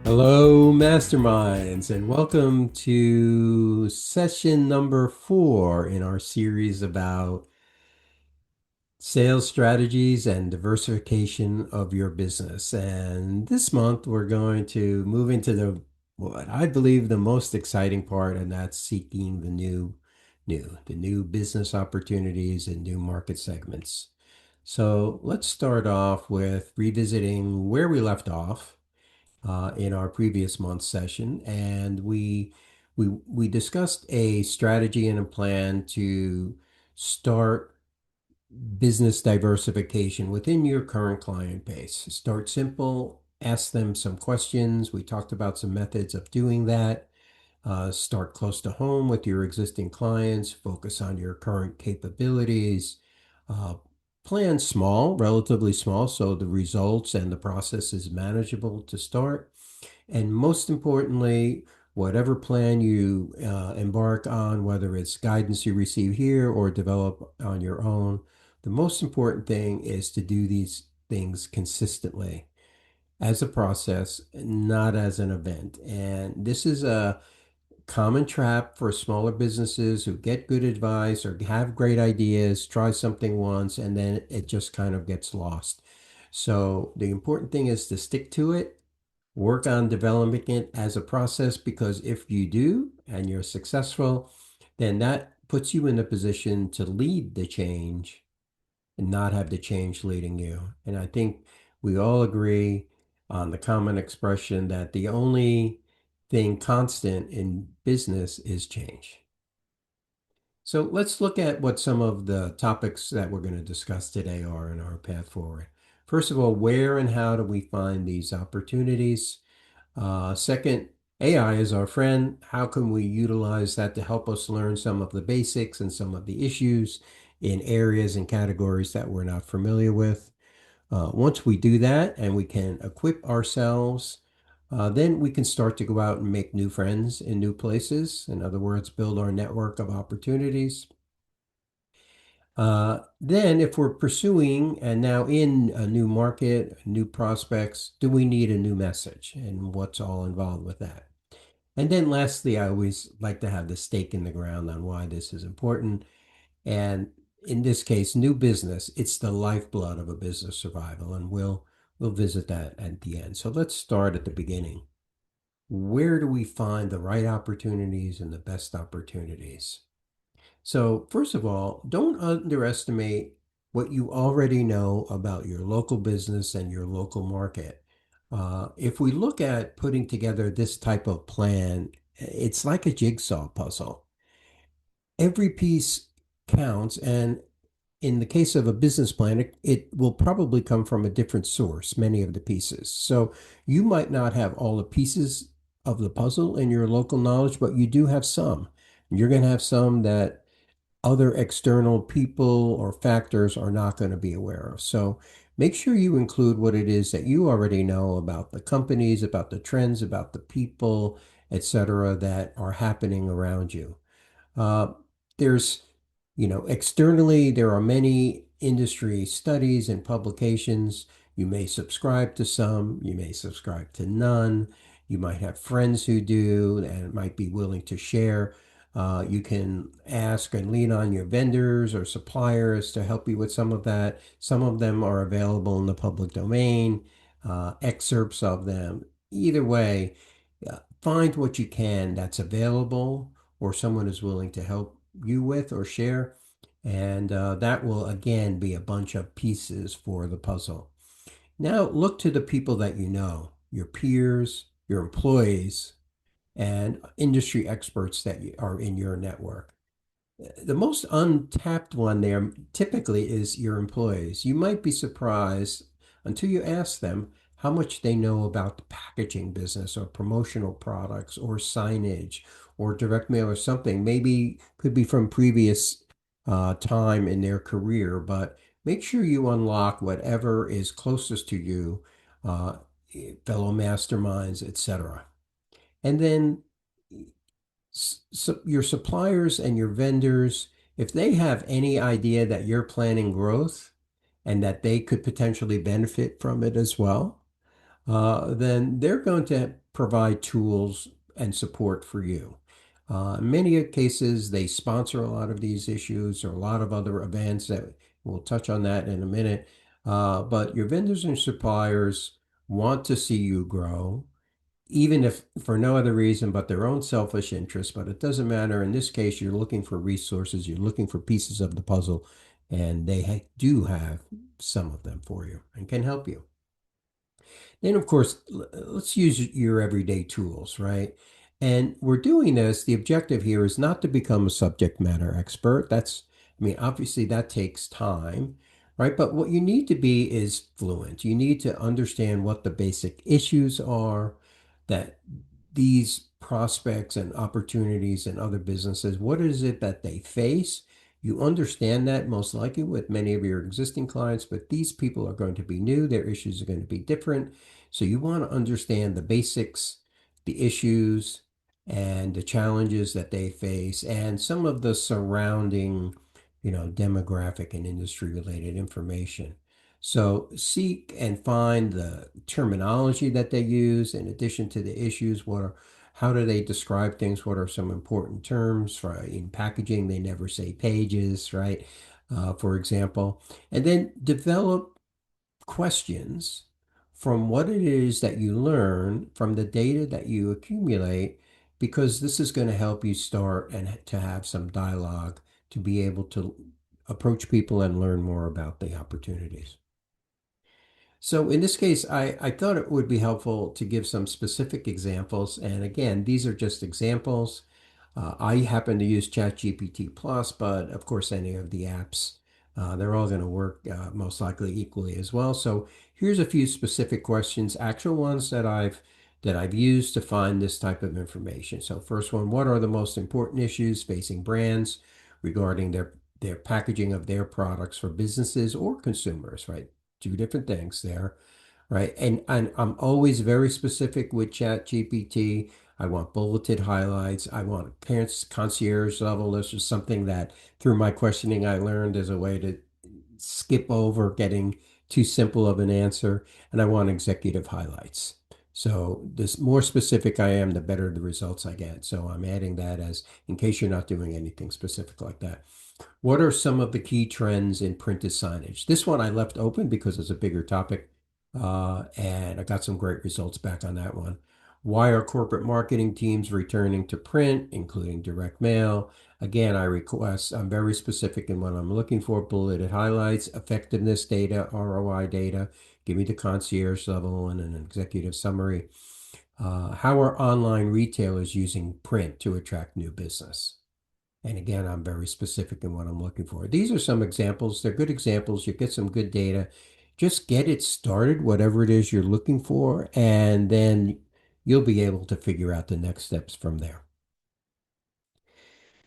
Hello, masterminds, and welcome to session number 4 in our series about sales strategies and diversification of your business. And this month, we're going to move into what I believe the most exciting part, and that's seeking the new business opportunities and new market segments. So let's start off with revisiting where we left off in our previous month's session, and we discussed a strategy and a plan to start business diversification within your current client base. Start simple, ask them some questions. We talked about some methods of doing that. Start close to home with your existing clients, focus on your current capabilities. Uh, Plan small, relatively small, so the results and the process is manageable to start. And most importantly, whatever plan you embark on, whether it's guidance you receive here or develop on your own, the most important thing is to do these things consistently as a process, not as an event. And this is a common trap for smaller businesses who get good advice or have great ideas, try something once, and then it just kind of gets lost. So the important thing is to stick to it, work on developing it as a process, because if you do and you're successful, then that puts you in a position to lead the change and not have the change leading you. And I think we all agree on the common expression that the only thing constant in business is change. So let's look at what some of the topics that we're going to discuss today are in our path forward. First of all, where and how do we find these opportunities? Second, AI is our friend. How can we utilize that to help us learn some of the basics and some of the issues in areas and categories that we're not familiar with? Once we do that and we can equip ourselves, then we can start to go out and make new friends in new places. In other words, build our network of opportunities. Then, if we're pursuing and now in a new market, new prospects, do we need a new message and what's all involved with that? And then lastly, I always like to have the stake in the ground on why this is important. And in this case, new business, it's the lifeblood of a business survival. And we'll visit that at the end. So let's start at the beginning. Where do we find the right opportunities and the best opportunities? So, first of all, don't underestimate what you already know about your local business and your local market. If we look at putting together this type of plan, it's like a jigsaw puzzle. Every piece counts, and in the case of a business plan, it will probably come from a different source, many of the pieces. So you might not have all the pieces of the puzzle in your local knowledge, but you do have some. You're going to have some that other external people or factors are not going to be aware of. So make sure you include what it is that you already know about the companies, about the trends, about the people, etc., that are happening around you. Uh, there's, externally, there are many industry studies and publications. You may subscribe to some, you may subscribe to none. You might have friends who do and might be willing to share. You can ask and lean on your vendors or suppliers to help you with some of that. Some of them are available in the public domain, excerpts of them. Either way, find what you can that's available or someone is willing to help you with or share. And that will again be a bunch of pieces for the puzzle. Now look to the people that you know, your peers, your employees, and industry experts that are in your network. The most untapped one there typically is your employees. You might be surprised until you ask them how much they know about the packaging business or promotional products or signage or direct mail or something. Maybe could be from previous time in their career, but make sure you unlock whatever is closest to you, uh, fellow masterminds, etc. And then so your suppliers and your vendors, if they have any idea that you're planning growth and that they could potentially benefit from it as well, then they're going to provide tools and support for you. In many cases, they sponsor a lot of these issues or a lot of other events that we'll touch on that in a minute. But your vendors and suppliers want to see you grow, even if for no other reason but their own selfish interest. But it doesn't matter. In this case, you're looking for resources, you're looking for pieces of the puzzle, and they do have some of them for you and can help you. Then, of course, let's use your everyday tools, right? And we're doing this. The objective here is not to become a subject matter expert. I mean, obviously that takes time, right? But what you need to be is fluent. You need to understand what the basic issues are that these prospects and opportunities and other businesses, what is it that they face? You understand that most likely with many of your existing clients, but these people are going to be new. Their issues are going to be different. So you want to understand the basics, the issues, and the challenges that they face, and some of the surrounding, demographic and industry related information. So seek and find the terminology that they use in addition to the issues. How do they describe things? What are some important terms for in packaging? They never say pages, right? For example, and then develop questions from what it is that you learn from the data that you accumulate, because this is going to help you start and to have some dialogue to be able to approach people and learn more about the opportunities. So in this case, I thought it would be helpful to give some specific examples. And again, these are just examples. I happen to use ChatGPT Plus, but of course, any of the apps, they're all going to work most likely equally as well. So here's a few specific questions, actual ones that I've used to find this type of information. So first one, what are the most important issues facing brands regarding their packaging of their products for businesses or consumers, right? Two different things there, right? And I'm always very specific with Chat GPT. I want bulleted highlights. I want parents concierge level. This is something that through my questioning I learned as a way to skip over getting too simple of an answer. And I want executive highlights. So this more specific I am, the better the results I get. So I'm adding that as in case you're not doing anything specific like that. What are some of the key trends in printed signage? This one I left open because it's a bigger topic, and I got some great results back on that one. Why are corporate marketing teams returning to print, including direct mail? Again, I'm very specific in what I'm looking for, bulleted highlights, effectiveness data, ROI data. Give me the concierge level and an executive summary. How are online retailers using print to attract new business? And again, I'm very specific in what I'm looking for. These are some examples. They're good examples. You get some good data. Just get it started, whatever it is you're looking for, and then you'll be able to figure out the next steps from there.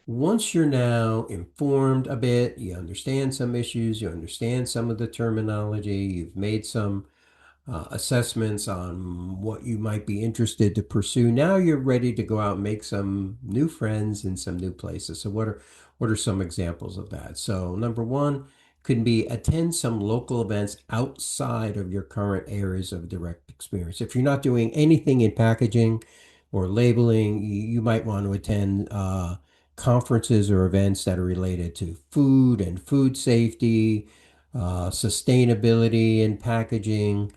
Once you're now informed a bit, you understand some issues, you understand some of the terminology, you've made some assessments on what you might be interested to pursue. Now you're ready to go out and make some new friends in some new places. So what are some examples of that? So number one could be attend some local events outside of your current areas of direct experience. If you're not doing anything in packaging or labeling, you might want to attend conferences or events that are related to food and food safety, sustainability in packaging,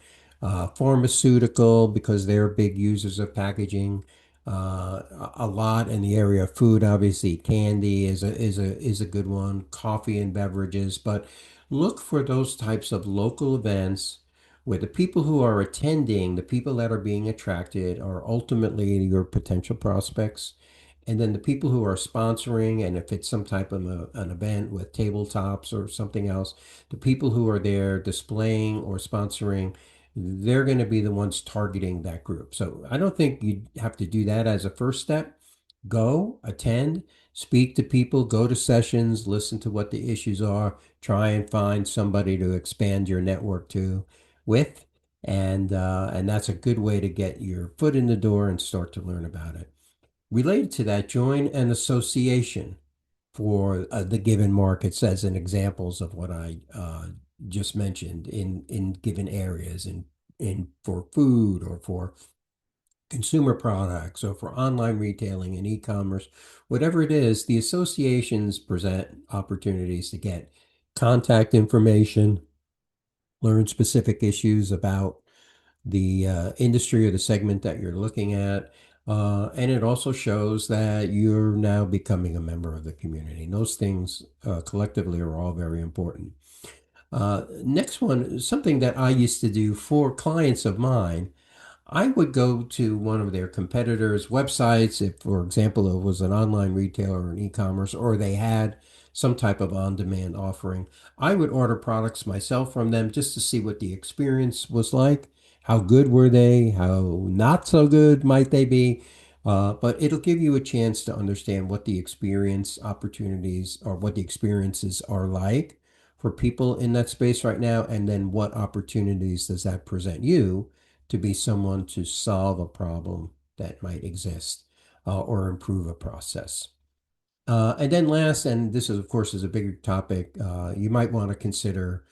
pharmaceutical, because they're big users of packaging. A lot in the area of food, obviously, candy is a good one. Coffee and beverages, but look for those types of local events where the people who are attending, the people that are being attracted, are ultimately your potential prospects. And then the people who are sponsoring, and if it's some type of an event with tabletops or something else, the people who are there displaying or sponsoring, they're going to be the ones targeting that group. So I don't think you have to do that as a first step. Go, attend, speak to people, go to sessions, listen to what the issues are, try and find somebody to expand your network to with, and that's a good way to get your foot in the door and start to learn about it. Related to that, join an association for the given markets as an examples of what I just mentioned in given areas in for food or for consumer products or for online retailing and e-commerce, whatever it is, the associations present opportunities to get contact information, learn specific issues about the industry or the segment that you're looking at. And it also shows that you're now becoming a member of the community. And those things collectively are all very important. Next one, something that I used to do for clients of mine, I would go to one of their competitors' websites if, for example, it was an online retailer or an e-commerce, or they had some type of on-demand offering. I would order products myself from them just to see what the experience was like. How good were they? How not so good might they be? But it'll give you a chance to understand what the experience opportunities or what the experiences are like for people in that space right now, and then what opportunities does that present you to be someone to solve a problem that might exist or improve a process. And then last, and this is of course is a bigger topic, you might want to consider,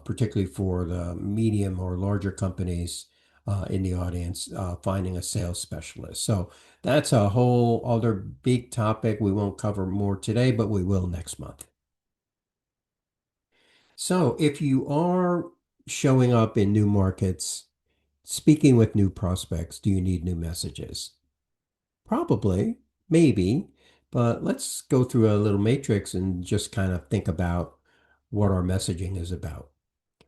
particularly for the medium or larger companies in the audience, finding a sales specialist. So that's a whole other big topic. We won't cover more today, but we will next month. So if you are showing up in new markets, speaking with new prospects, do you need new messages? Probably, maybe, but let's go through a little matrix and just kind of think about what our messaging is about.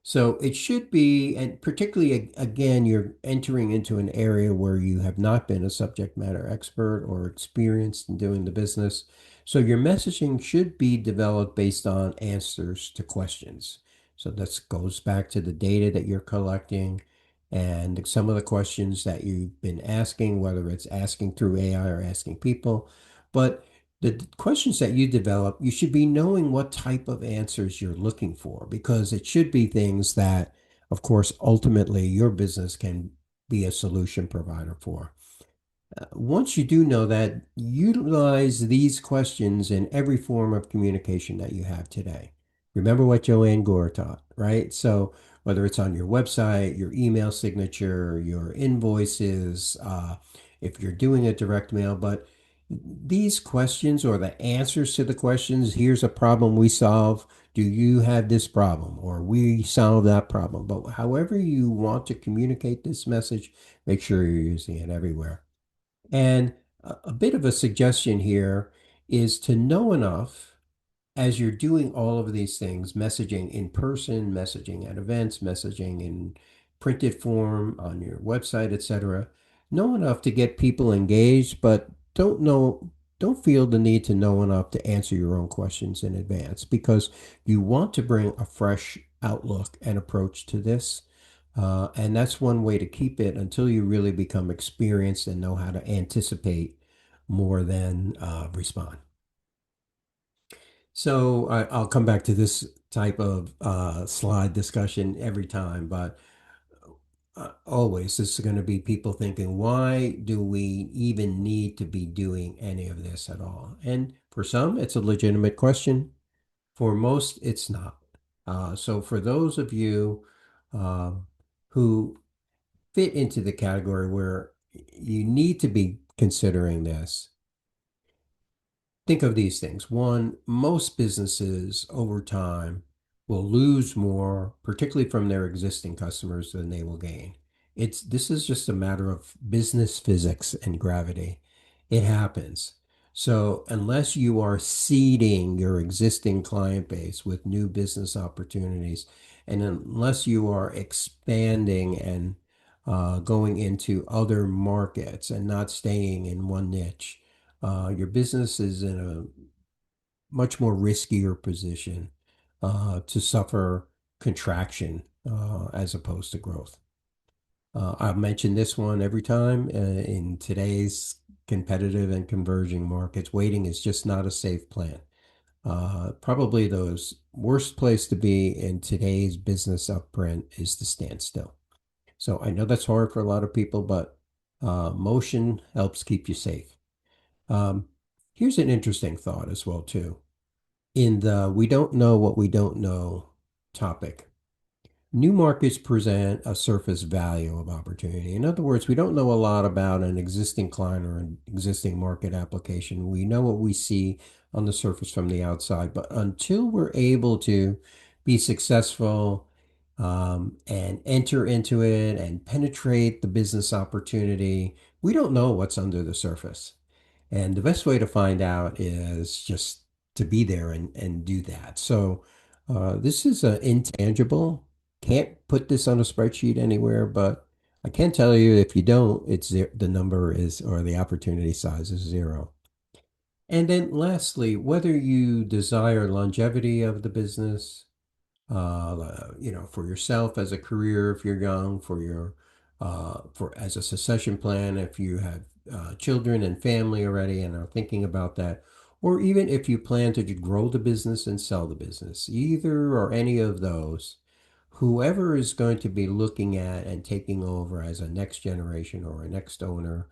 So it should be, and particularly again, you're entering into an area where you have not been a subject matter expert or experienced in doing the business. So your messaging should be developed based on answers to questions. So this goes back to the data that you're collecting and some of the questions that you've been asking, whether it's asking through AI or asking people. But the questions that you develop, you should be knowing what type of answers you're looking for because it should be things that, of course, ultimately your business can be a solution provider for. Once you do know that, utilize these questions in every form of communication that you have today. Remember what Joanne Gore taught, right? So whether it's on your website, your email signature, your invoices, if you're doing a direct mail, but these questions or the answers to the questions, here's a problem we solve. Do you have this problem? Or we solve that problem. But however you want to communicate this message, make sure you're using it everywhere. And a bit of a suggestion here is to know enough as you're doing all of these things, messaging in person, messaging at events, messaging in printed form on your website, etc. Know enough to get people engaged, but don't feel the need to know enough to answer your own questions in advance because you want to bring a fresh outlook and approach to this. And that's one way to keep it until you really become experienced and know how to anticipate more than respond. So I'll come back to this type of slide discussion every time, but always this is going to be people thinking, why do we even need to be doing any of this at all? And for some, it's a legitimate question. For most, it's not. So for those of you uh, who fit into the category where you need to be considering this, think of these things. One, most businesses over time will lose more, particularly from their existing customers, than they will gain. This is just a matter of business physics and gravity. It happens. So unless you are seeding your existing client base with new business opportunities, and unless you are expanding and going into other markets and not staying in one niche, your business is in a much more riskier position to suffer contraction as opposed to growth. I mention this one every time in today's competitive and converging markets. Waiting is just not a safe plan. Probably the worst place to be in today's business upprint is to stand still. So I know that's hard for a lot of people, but motion helps keep you safe. Um, Here's an interesting thought as well, too. In the we don't know what we don't know topic, New markets present a surface value of opportunity. In other words, we don't know a lot about an existing client or an existing market application. We know what we see on the surface from the outside, but until we're able to be successful and enter into it and penetrate the business opportunity, we don't know what's under the surface. And the best way to find out is just to be there and do that. So this is an intangible. Can't put this on a spreadsheet anywhere, but I can tell you if you don't, the number is or the opportunity size is zero. And then lastly, whether you desire longevity of the business, for yourself as a career if you're young, for as a succession plan if you have children and family already and are thinking about that, or even if you plan to grow the business and sell the business, either or any of those, whoever is going to be looking at and taking over as a next generation or a next owner,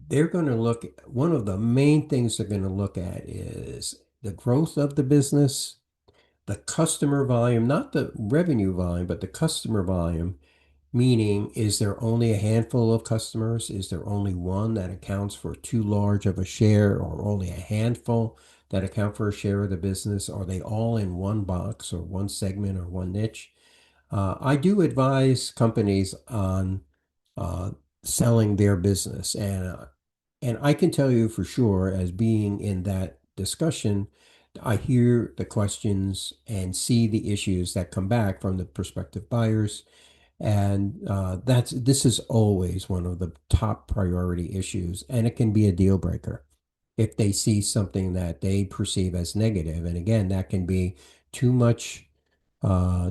they're going to look, one of the main things they're going to look at is the growth of the business, the customer volume, not the revenue volume, but the customer volume, meaning is there only a handful of customers? Is there only one that accounts for too large of a share, or only a handful that account for a share of the business? Are they all in one box or one segment or one niche? I do advise companies on uh, selling their business, and I can tell you for sure, as being in that discussion, I hear the questions and see the issues that come back from the prospective buyers. And this is always one of the top priority issues, and it can be a deal breaker if they see something that they perceive as negative. And again, that can be too much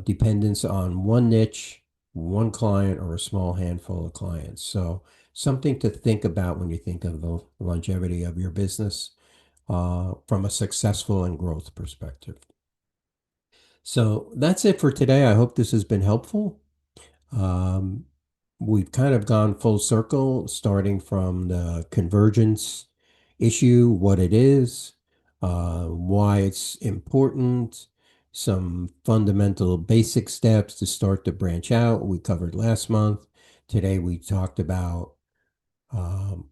dependence on one niche, one client, or a small handful of clients. So something to think about when you think of the longevity of your business from a successful and growth perspective. So that's it for today. I hope this has been helpful. Um, we've kind of gone full circle, starting from the convergence issue, what it is, why it's important, some fundamental basic steps to start to branch out. We covered last month. Today we talked about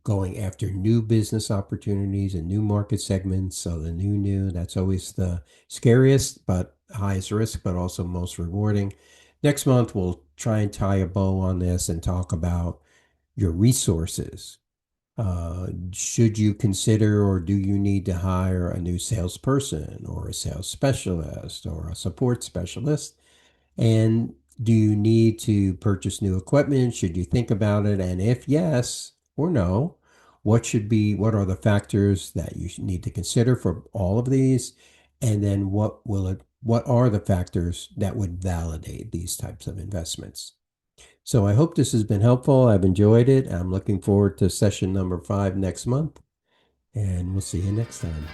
going after new business opportunities and new market segments. So the new, that's always the scariest, but highest risk, but also most rewarding. Next month, we'll try and tie a bow on this and talk about your resources. Should you consider or do you need to hire a new salesperson or a sales specialist or a support specialist? And do you need to purchase new equipment? Should you think about it? And if yes or no, what are the factors that you need to consider for all of these? And then what are the factors that would validate these types of investments? So I hope this has been helpful. I've enjoyed it. I'm looking forward to session number 5 next month, and we'll see you next time.